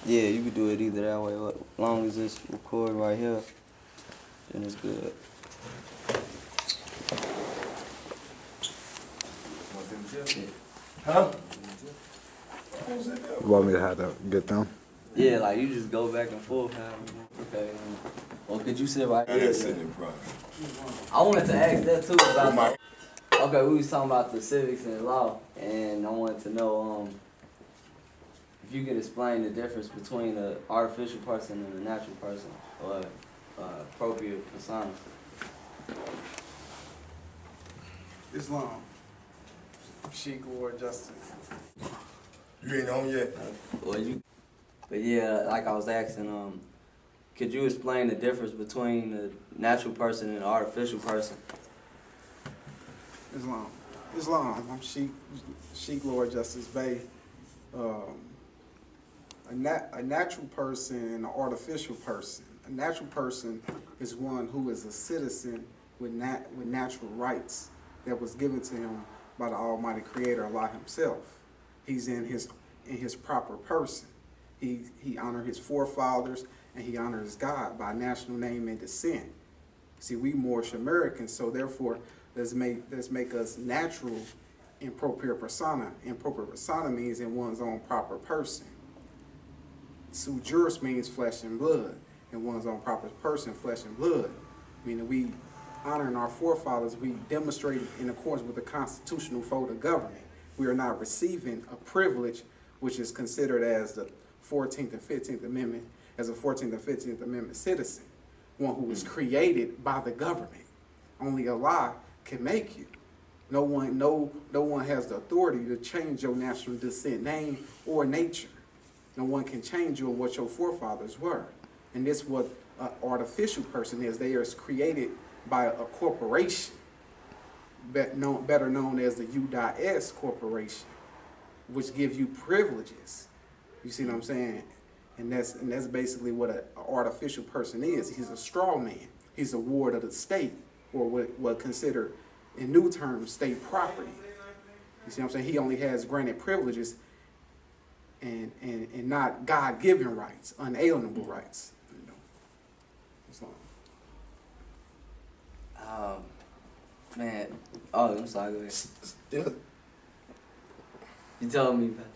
Yeah, you could do it either that way. As long as it's recorded right here, then it's good. Huh? You want me to have to get them? Yeah, like you just go back and forth. Okay. Well, could you sit right here? Sitting in front. I wanted to ask that too about. Okay, we was talking about the civics and law, and I wanted to know if you could explain the difference between an artificial person and a natural person, or appropriate persona. Islam. Sheik or Justice. You ain't on yet? But yeah, like I was asking, could you explain the difference between a natural person and an artificial person? Islam. I'm Sheik Lord Justice BEY. A natural person and an artificial person. A natural person is one who is a citizen with natural rights that was given to him by the Almighty Creator, Allah Himself. He's in his proper person. He honors his forefathers and he honors God by national name and descent. See, we Moorish Americans, so therefore let's make us natural in propria persona. In propria persona means in one's own proper person. Sui juris means flesh and blood. In one's own proper person, flesh and blood. Meaning we honoring our forefathers, we demonstrate in accordance with the constitutional fold of government. We are not receiving a privilege which is considered as the 14th and 15th Amendment, as a 14th and 15th Amendment citizen, one who was created by the government. Only Allah can make you. No one has the authority to change your national descent name or nature. No one can change you or what your forefathers were. And this is what an artificial person is. They are created by a corporation, better known as the U.S. Corporation, which gives you privileges. You see what I'm saying? And that's basically what an artificial person is. He's a straw man. He's a ward of the state, or what considered in new terms state property. You see what I'm saying? He only has granted privileges and not God-given rights, unalienable rights. You know. Man, oh, I'm sorry. Go ahead. Yeah. You told me about.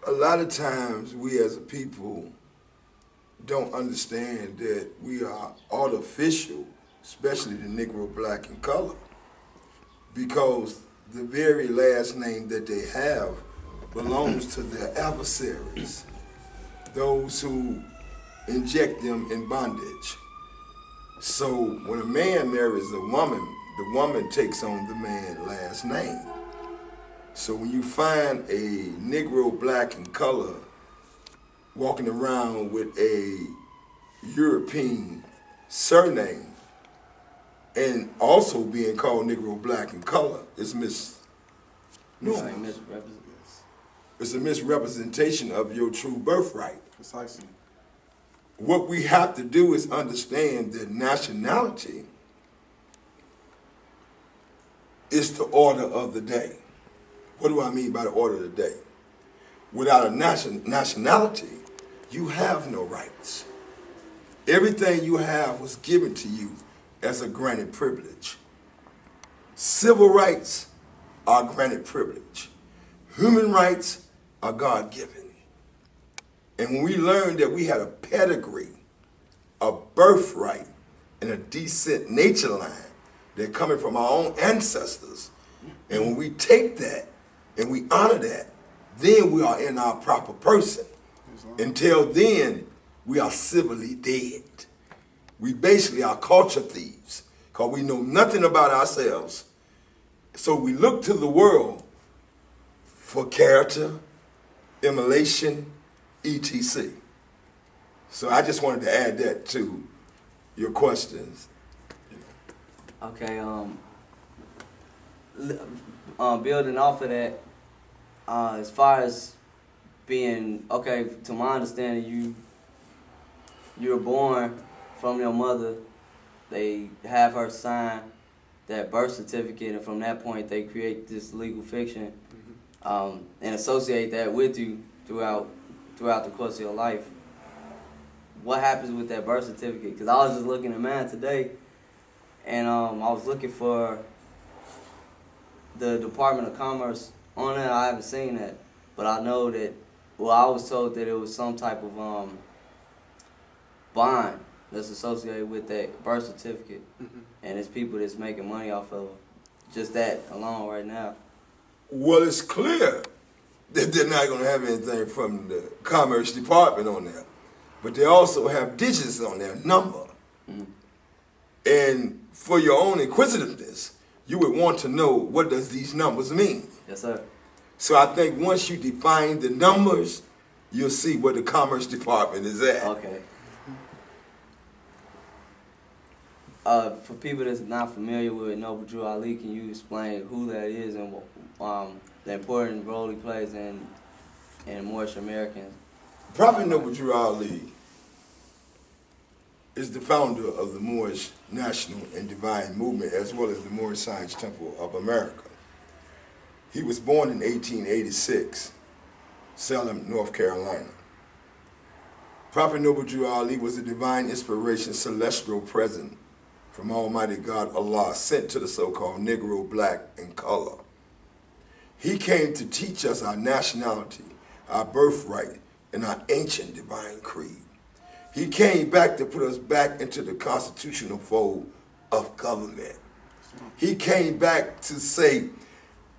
A lot of times we as a people don't understand that we are artificial, especially the Negro, black, and color, because the very last name that they have belongs to their adversaries, those who inject them in bondage. So when a man marries a woman, the woman takes on the man's last name. So when you find a Negro, black, and color walking around with a European surname and also being called Negro, black, and color, it's it's a misrepresentation of your true birthright. Precisely. What we have to do is understand that nationality is the order of the day. What do I mean by the order of the day? Without a nationality, you have no rights. Everything you have was given to you as a granted privilege. Civil rights are granted privilege. Human rights are God-given. And when we learned that we had a pedigree, a birthright, and a decent nature line that coming from our own ancestors, and when we take that and we honor that, then we are in our proper person. Until then, we are civilly dead. We basically are culture thieves because we know nothing about ourselves. So we look to the world for character, immolation, etc. So I just wanted to add that to your questions. Okay, building off of that, as far as being, okay, to my understanding, you were born from your mother, they have her sign that birth certificate, and from that point they create this legal fiction and associate that with you throughout throughout the course of your life, what happens with that birth certificate? Because I was just looking at mine today, and I was looking for the Department of Commerce on it. I haven't seen that, but I know that. Well, I was told that it was some type of bond that's associated with that birth certificate, and it's people that's making money off of just that alone right now. Well, it's clear that they're not going to have anything from the Commerce Department on there, but they also have digits on their number. And for your own inquisitiveness, you would want to know, what does these numbers mean? Yes, sir. So I think once you define the numbers, you'll see where the Commerce Department is at. Okay. For people that's not familiar with Noble Drew Ali, can you explain who that is and the important role he plays in Moorish Americans? Prophet Noble Drew Ali is the founder of the Moorish National and Divine Movement, as well as the Moorish Science Temple of America. He was born in 1886, Salem, North Carolina. Prophet Noble Drew Ali was a divine inspiration, celestial presence from Almighty God Allah, sent to the so-called Negro, black, and color. He came to teach us our nationality, our birthright, and our ancient divine creed. He came back to put us back into the constitutional fold of government. He came back to say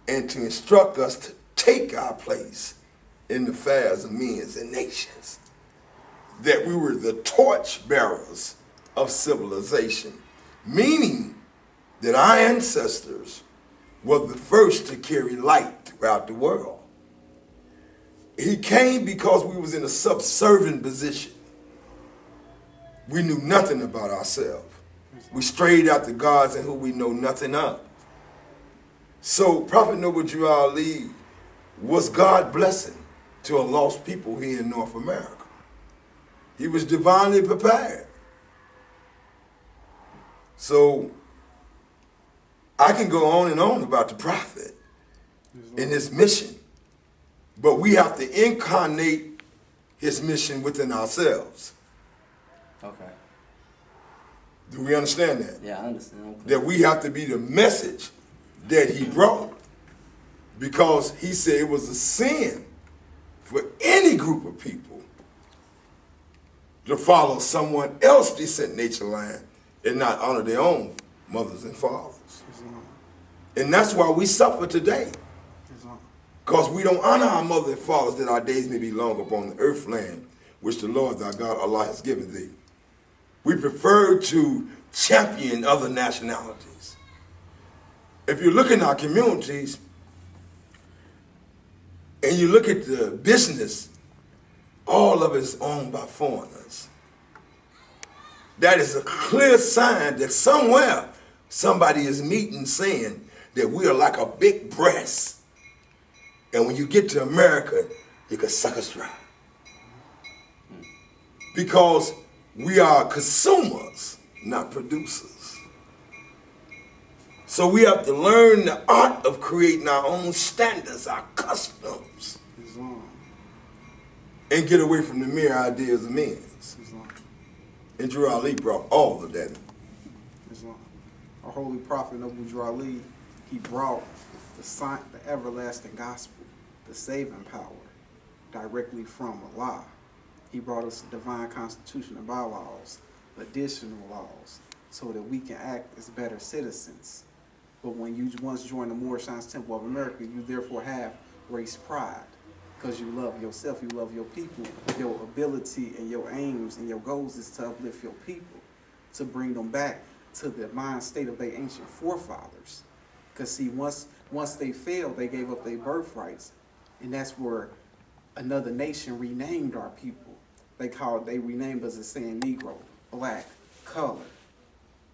and to instruct us to take our place in the affairs of men and nations. That we were the torch bearers of civilization, meaning that our ancestors were the first to carry light throughout the world. He came because we was in a subservient position. We knew nothing about ourselves. We strayed after gods and who we know nothing of. So Prophet Noble Drew Ali was God's blessing to a lost people here in North America. He was divinely prepared. So I can go on and on about the prophet and his mission, but we have to incarnate his mission within ourselves. Okay. Do we understand that? Yeah, I understand. That we have to be the message that he brought, because he said it was a sin for any group of people to follow someone else's descent nature line and not honor their own mothers and fathers. And that's why we suffer today, because we don't honor our mothers and fathers, that our days may be long upon the earth land which the Lord thy God Allah has given thee. We prefer to champion other nationalities. If you look in our communities and you look at the business, all of it is owned by foreigners. That is a clear sign that somewhere somebody is meeting saying that we are like a big breast. And when you get to America, you can suck us dry. Because we are consumers, not producers. So we have to learn the art of creating our own standards, our customs, and get away from the mere ideas of men. And Drew Ali brought all of that. Our holy prophet, Noble Drew Ali, he brought the everlasting gospel, the saving power, directly from Allah. He brought us a divine constitution and bylaws, additional laws, so that we can act as better citizens. But when you once join the Moorish Science Temple of America, you therefore have race pride, because you love yourself, you love your people. Your ability and your aims and your goals is to uplift your people, to bring them back to the mind state of their ancient forefathers. Because see, once they failed, they gave up their birthrights, and that's where another nation renamed our people. They renamed us as saying Negro, black, color.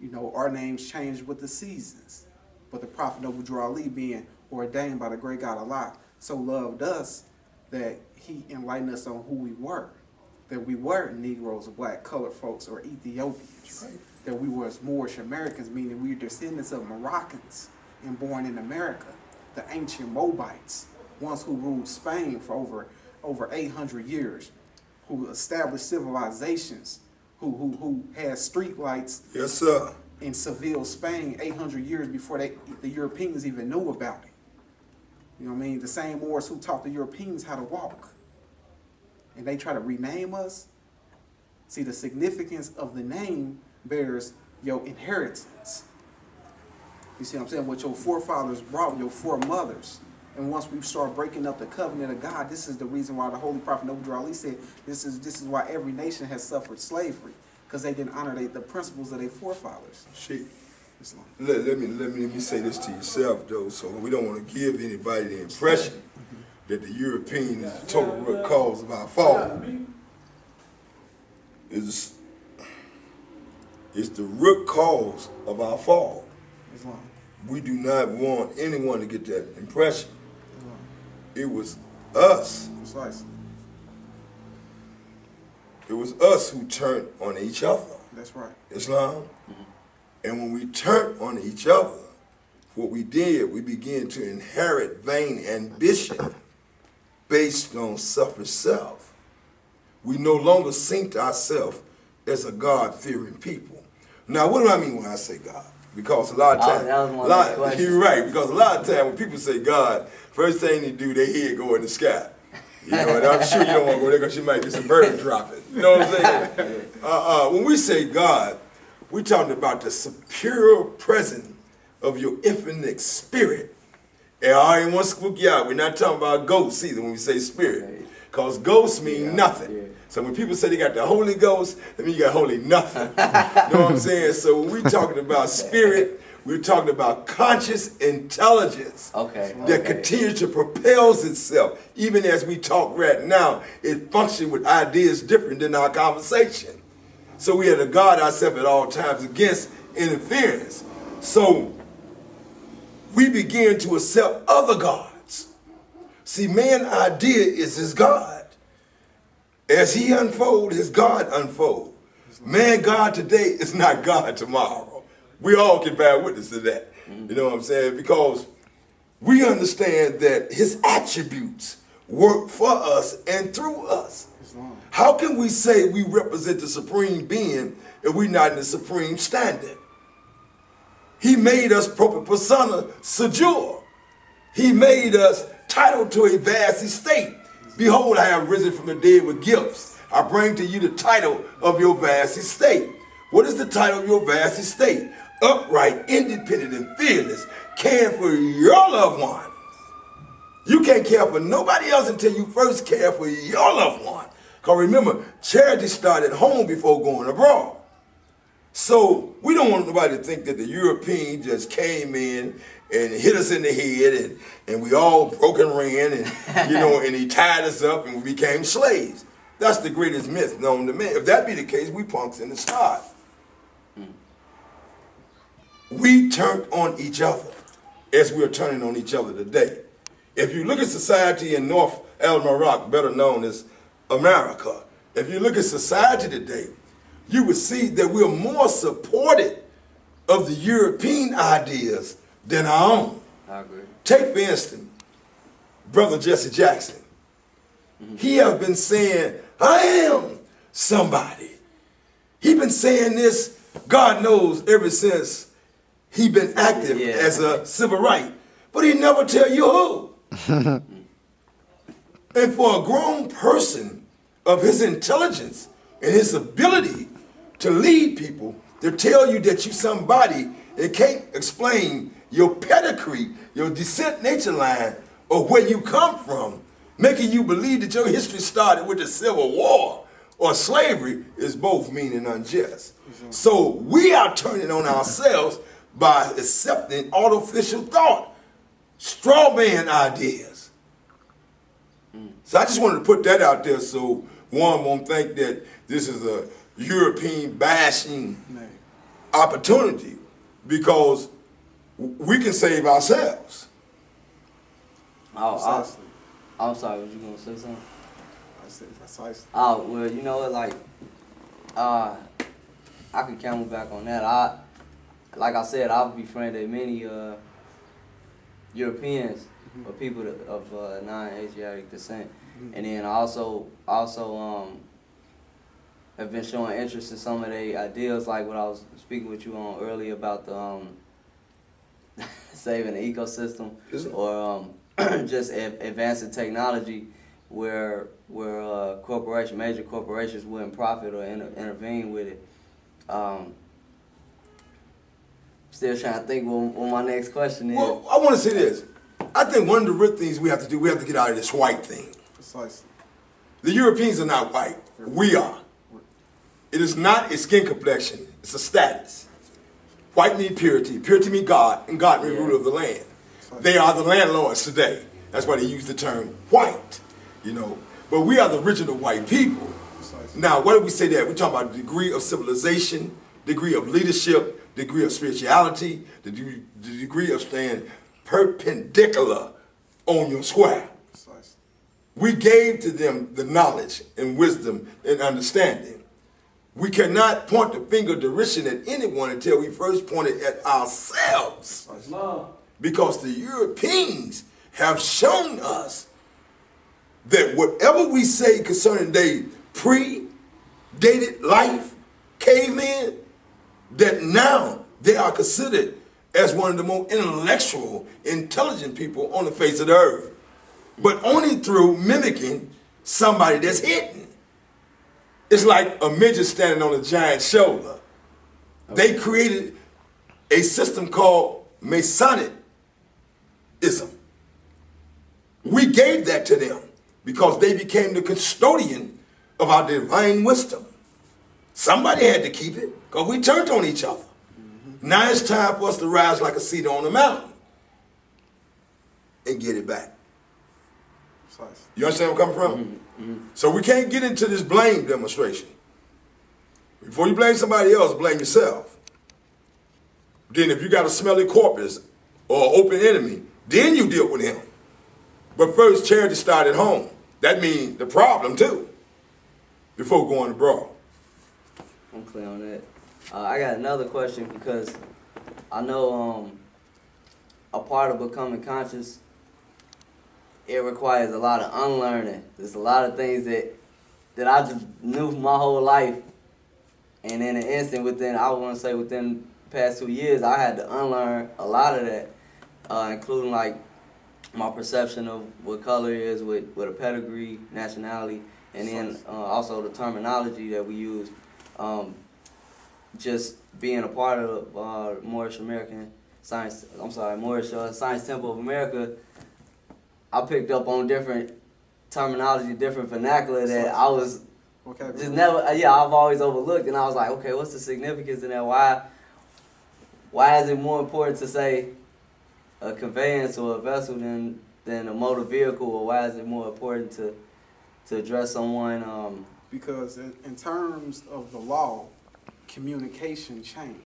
You know, our names changed with the seasons. But the Prophet Noble Drew Ali, being ordained by the great God Allah, so loved us that he enlightened us on who we were. That we weren't Negroes or black colored folks or Ethiopians. Right. That we were Moorish Americans, meaning we are descendants of Moroccans and born in America. The ancient Moabites, ones who ruled Spain for over 800 years. who established civilizations, who had street lights Yes, sir. in Seville, Spain, 800 years before the Europeans even knew about it. You know what I mean? The same Moors who taught the Europeans how to walk. And they try to rename us. See, the significance of the name bears your inheritance. You see what I'm saying? What your forefathers brought, your foremothers. And once we start breaking up the covenant of God, this is the reason why the Holy Prophet Noble Ali said, this is why every nation has suffered slavery, because they didn't honor the principles of their forefathers. Sheik, let me say this to yourself, though, so we don't want to give anybody the impression that the European is the total root cause of our fall. It's the root cause of our fall. Islam. We do not want anyone to get that impression. It was us. Precisely. It was us who turned on each other. That's right. Islam. And when we turned on each other, what we did, we began to inherit vain ambition based on selfish self. We no longer synced ourselves as a God-fearing people. Now, what do I mean when I say God? Because a lot of times, you're right, because a lot of times when people say God, first thing they do, their head go in the sky. You know, and I'm sure you don't want to go there because you might get some birds dropping. You know what I'm saying? When we say God, we're talking about the superior presence of your infinite spirit. And I ain't want to spook you out. We're not talking about ghosts either when we say spirit. Because ghosts mean nothing. Yeah. So when people say they got the Holy Ghost, that means you got holy nothing. You know what I'm saying? So when we're talking about spirit, we're talking about conscious intelligence that continues to propels itself. Even as we talk right now, it functions with ideas different than our conversation. So we have to guard ourselves at all times against interference. So we begin to accept other gods. See, man's idea is his God. As he unfolds, his God unfolds. Man, God today is not God tomorrow. We all can bear witness to that. You know what I'm saying? Because we understand that his attributes work for us and through us. How can we say we represent the supreme being if we're not in the supreme standard? He made us propria persona secure. He made us titled to a vast estate. Behold, I have risen from the dead with gifts. I bring to you the title of your vast estate. What is the title of your vast estate? Upright, independent, and fearless, caring for your loved one. You can't care for nobody else until you first care for your loved one. Because remember, charity started at home before going abroad. So we don't want nobody to think that the European just came in and hit us in the head and we all broke and ran and, you know, and he tied us up and we became slaves. That's the greatest myth known to man. If that be the case, we punks in the start. We turned on each other as we're turning on each other today. If you look at society in North El Morocco, better known as America, if you look at society today, you would see that we're more supported of the European ideas than our own. I agree. Take, for instance, Brother Jesse Jackson. He has been saying, I am somebody. He's been saying this, God knows, ever since he been active as a civil right. But he never tell you who. And for a grown person of his intelligence and his ability to lead people, to tell you that you somebody and can't explain your pedigree, your descent nature line, or where you come from, making you believe that your history started with the Civil War or slavery is both mean and unjust. So we are turning on ourselves by accepting artificial thought, straw man ideas. So I just wanted to put that out there so one won't think that this is a European bashing opportunity, because we can save ourselves. I'm sorry, was you going to say something? I said precisely. Oh, well, you know what, like, I can camel back on that. Like I said, I've befriended many Europeans or people of non-Asiatic descent. And then also have been showing interest in some of their ideas, like what I was speaking with you on earlier about the saving the ecosystem, or just advancing technology where major corporations wouldn't profit or intervene with it. Still trying to think what my next question is. Well, I want to say this. I think one of the real things we have to do, we have to get out of this white thing. Precisely. The Europeans are not white. We are. It is not a skin complexion. It's a status. White means purity. Purity means God, and God means ruler of the land. They are the landlords today. That's why they use the term white, you know. But we are the original white people. Now, what do we say that? We talk about the degree of civilization, degree of leadership, degree of spirituality, the degree of staying perpendicular on your square. We gave to them the knowledge and wisdom and understanding. We cannot point the finger of derision at anyone until we first point it at ourselves. Because the Europeans have shown us that whatever we say concerning their predated life, cavemen, that now they are considered as one of the more intellectual, intelligent people on the face of the earth. But only through mimicking somebody that's hidden. It's like a midget standing on a giant's shoulder. They created a system called Masonicism. We gave that to them because they became the custodian of our divine wisdom. Somebody had to keep it because we turned on each other. Now it's time for us to rise like a cedar on the mountain and get it back. You understand where I'm coming from? So we can't get into this blame demonstration. Before you blame somebody else, blame yourself. Then if you got a smelly corpus or an open enemy, then you deal with him. But first, charity started at home. That means the problem too, before going abroad. I'm clear on that. I got another question because I know a part of becoming conscious, it requires a lot of unlearning. There's a lot of things that I just knew my whole life, and in an instant, within the past 2 years, I had to unlearn a lot of that, including like my perception of what color is with a pedigree, nationality, and then also the terminology that we use. Just being a part of Moorish Science Temple of America, I picked up on different terminology, different vernacular that I was just never, I've always overlooked, and I was like, okay, what's the significance in that? Why is it more important to say a conveyance or a vessel than a motor vehicle, or why is it more important to address someone? Because in terms of the law, communication changed.